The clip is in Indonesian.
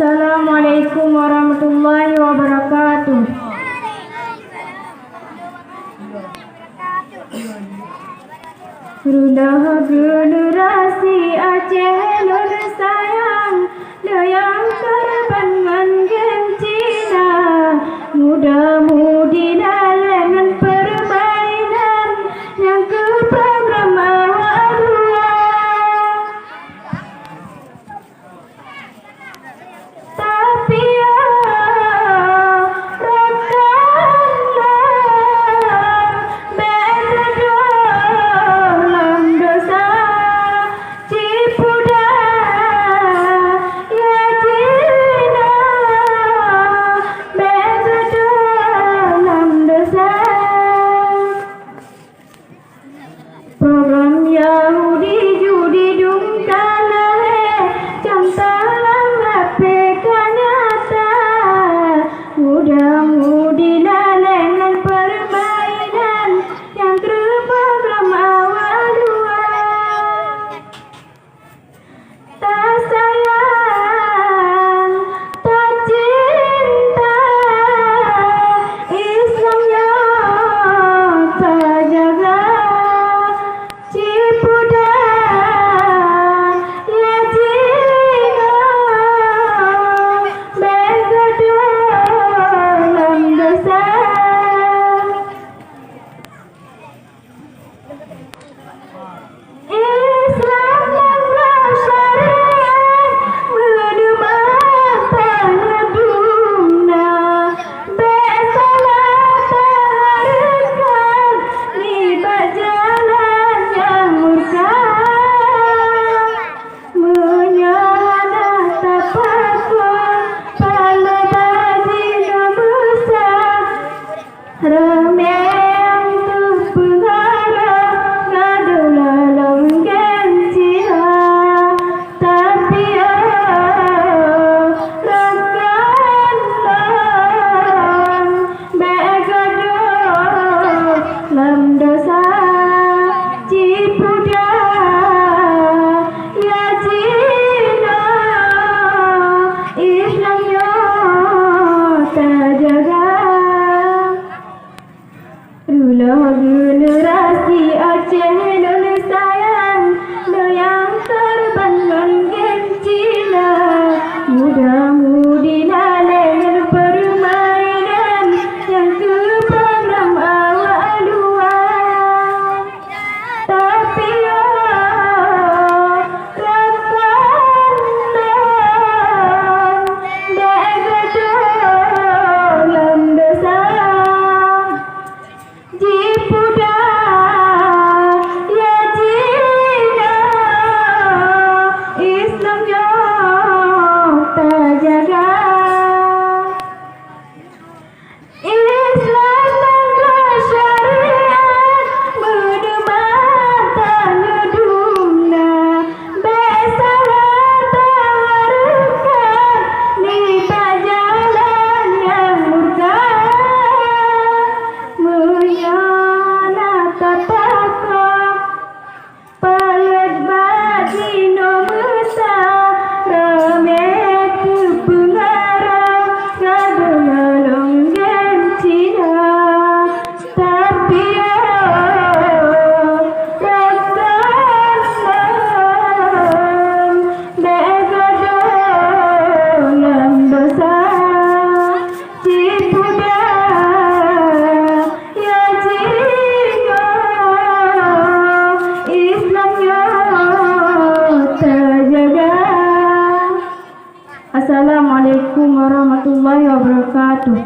Assalamualaikum warahmatullahi wabarakatuh. Rudah generasi Aceh nun sayang, yang terbangun gencina, muda-mudi dalengan permainan yang ke program awak dua. Tapi program Yahudi judi dungkana cantalan HP kanyata, mudah-mudi lalengan permainan yang terprogram awal dua. Tak sayang, tak cinta, Islam yang tak jaga. Rulah generasi Aceh nun sayang, yang terbangun gencina, mudah-mudi lalengan permainan yang ke program awak dua. Tapi Assalamualaikum warahmatullahi wabarakatuh.